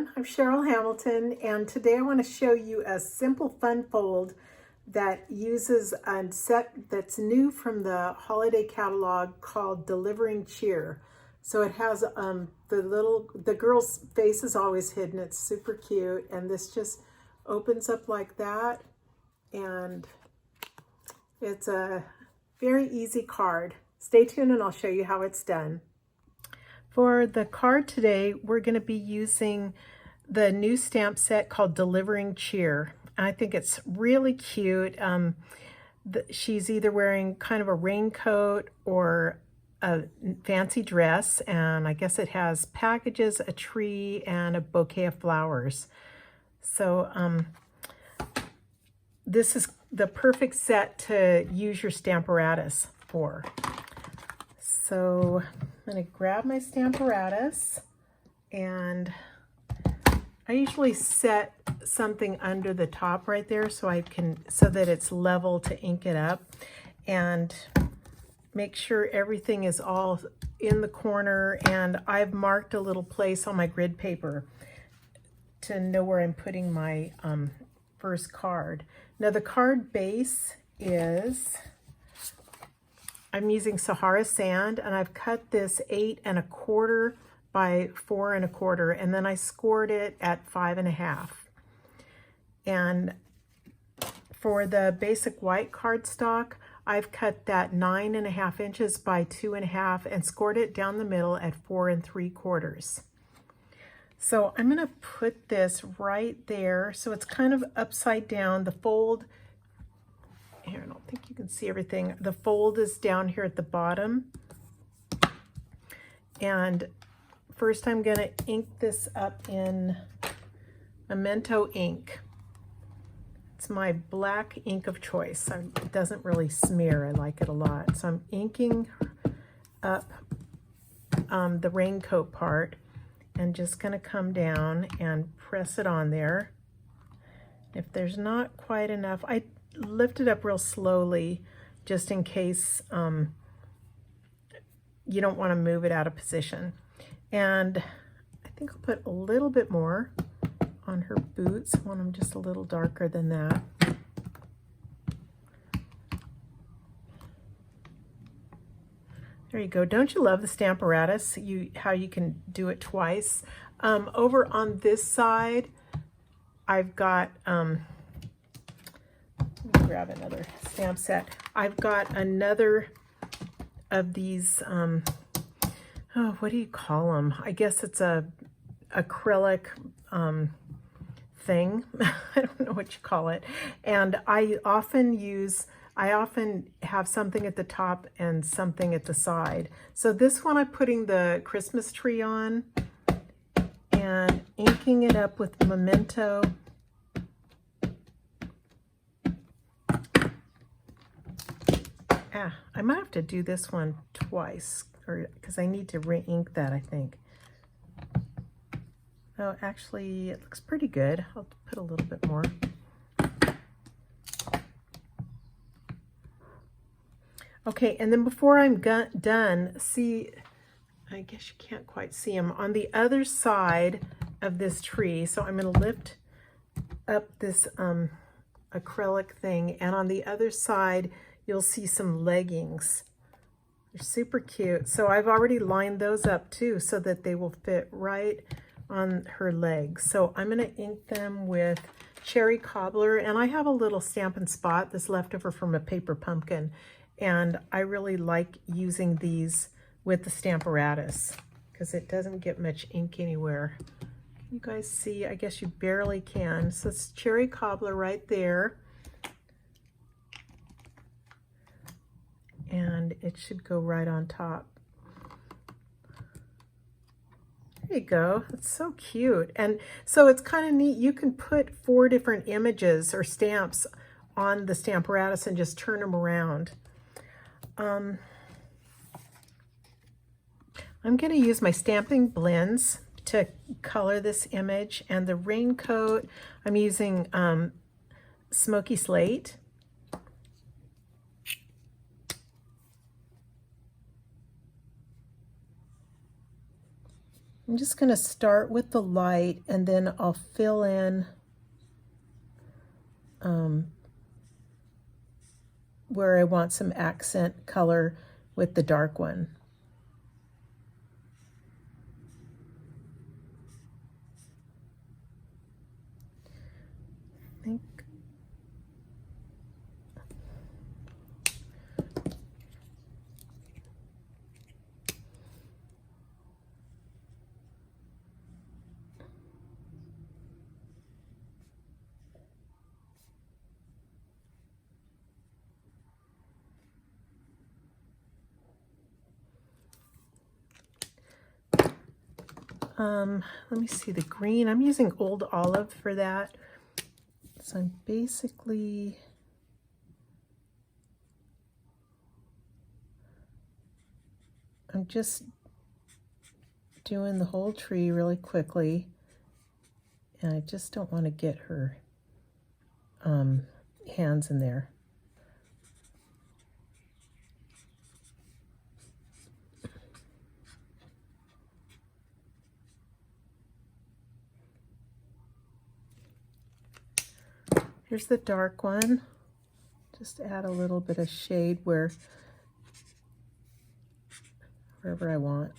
everyone, I'm Cheryl Hamilton, and today I want to show you a simple fun fold that uses a set that's new from the holiday catalog called Delivering Cheer. So it has the girl's face is always hidden. It's super cute, and this just opens up like that, and it's a very easy card. Stay tuned and I'll show you how it's done. For the card today, we're going to be using the new stamp set called Delivering Cheer. I think it's really cute. She's either wearing kind of a raincoat or a fancy dress, and I guess it has packages, a tree, and a bouquet of flowers. So this is the perfect set to use your Stamparatus for. So I'm going to grab my Stamparatus, and I usually set something under the top right there so that it's level to ink it up, and make sure everything is all in the corner. And I've marked a little place on my grid paper to know where I'm putting my first card. Now the card base is, I'm using Sahara sand, and I've cut this 8 1/4 by 4 1/4, and then I scored it at 5 1/2. And for the basic white cardstock, I've cut that 9 1/2 inches by 2 1/2 and scored it down the middle at 4 3/4. So I'm going to put this right there so it's kind of upside down. The fold here, I don't think you can see everything. The fold is down here at the bottom. And first I'm going to ink this up in Memento ink. It's my black ink of choice. It doesn't really smear. I like it a lot. So I'm inking up the raincoat part and just going to come down and press it on there. If there's not quite enough, I lift it up real slowly just in case you don't want to move it out of position. And I think I'll put a little bit more on her boots. I want them just a little darker than that. There you go. Don't you love the Stamparatus? How you can do it twice. Over on this side, I've got let me grab another stamp set. I've got another of these, oh, what do you call them? I guess it's a acrylic thing. I don't know what you call it. And I often have something at the top and something at the side. So this one I'm putting the Christmas tree on and inking it up with Memento. I might have to do this one twice, because I need to re-ink that, I think. Oh, actually, it looks pretty good. I'll put a little bit more. Okay, and then before I'm done, see, I guess you can't quite see them, on the other side of this tree, so I'm going to lift up this acrylic thing, and on the other side, you'll see some leggings. They're super cute. So I've already lined those up too so that they will fit right on her legs. So I'm going to ink them with Cherry Cobbler, and I have a little Stampin' Spot that's left over from a paper pumpkin, and I really like using these with the Stamparatus because it doesn't get much ink anywhere. Can you guys see? I guess you barely can. So it's Cherry Cobbler right there. And it should go right on top. There you go. It's so cute. And so it's kind of neat. You can put 4 different images or stamps on the Stamparatus and just turn them around. I'm going to use my Stamping Blends to color this image. And the raincoat, I'm using Smoky Slate. I'm just going to start with the light, and then I'll fill in where I want some accent color with the dark one. I think let me see, the green, I'm using Old Olive for that. So I'm basically just doing the whole tree really quickly, and I just don't want to get her hands in there. Here's the dark one. Just add a little bit of shade wherever I want.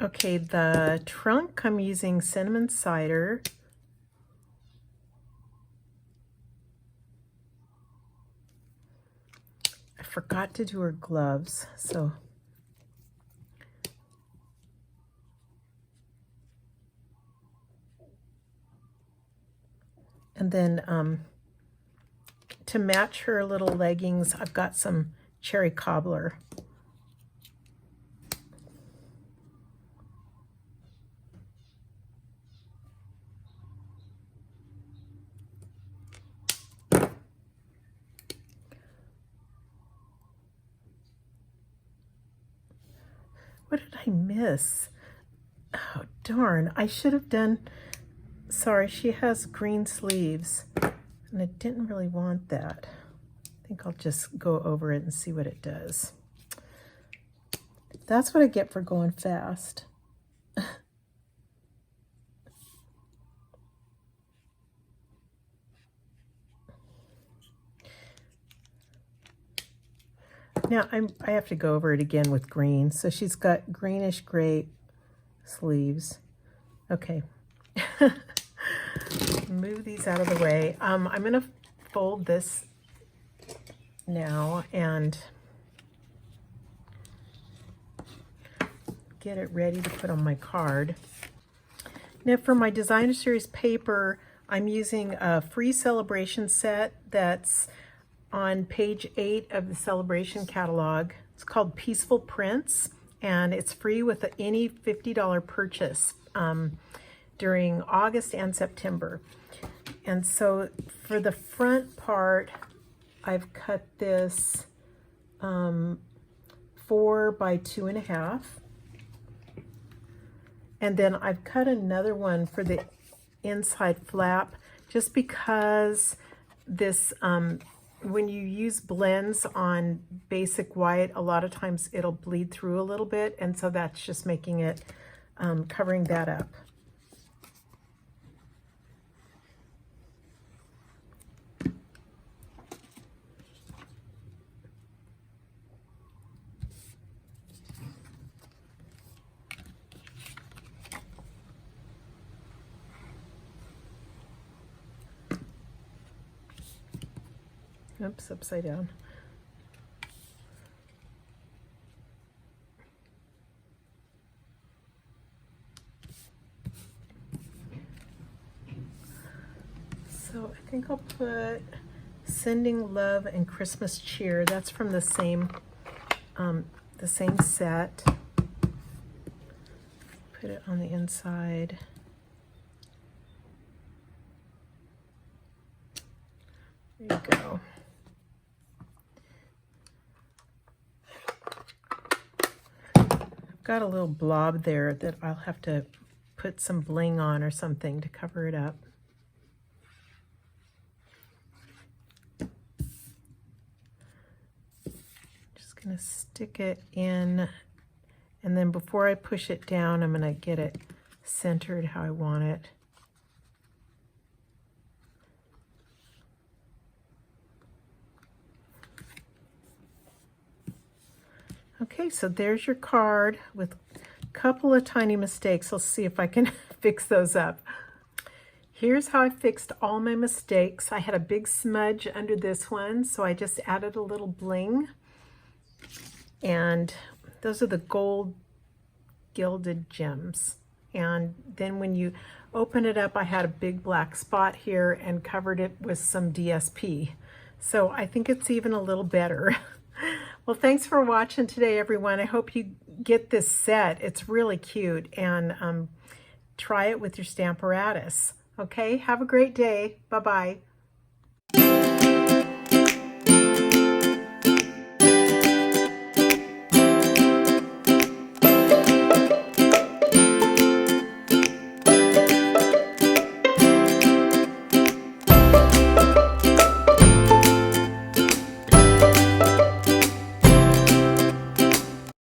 Okay, the trunk, I'm using cinnamon cider. I forgot to do her gloves, so and then to match her little leggings, I've got some cherry cobbler. What did I miss? Oh, darn. I should have done, sorry, she has green sleeves, and I didn't really want that. I think I'll just go over it and see what it does. That's what I get for going fast. Now I have to go over it again with green. So she's got greenish gray sleeves. Okay. Move these out of the way. I'm going to fold this now and get it ready to put on my card. Now for my designer series paper, I'm using a free celebration set that's on page 8 of the celebration catalog. It's called Peaceful Prints, and it's free with any $50 purchase during August and September. And so for the front part, I've cut this 4 by 2.5. And then I've cut another one for the inside flap, just because this, when you use blends on basic white, a lot of times it'll bleed through a little bit, and so that's just making it, covering that up. Oops, upside down. So I think I'll put Sending Love and Christmas Cheer. That's from the same set. Put it on the inside. There you go. Got a little blob there that I'll have to put some bling on or something to cover it up. going to stick it in, and then before I push it down, I'm going to get it centered how I want it. Okay, so there's your card with a couple of tiny mistakes. Let's see if I can fix those up. Here's how I fixed all my mistakes. I had a big smudge under this one, so I just added a little bling. And those are the gold gilded gems. And then when you open it up, I had a big black spot here and covered it with some DSP. So I think it's even a little better. Well, thanks for watching today, everyone. I hope you get this set. It's really cute, and try it with your Stamparatus. Okay, have a great day. Bye-bye.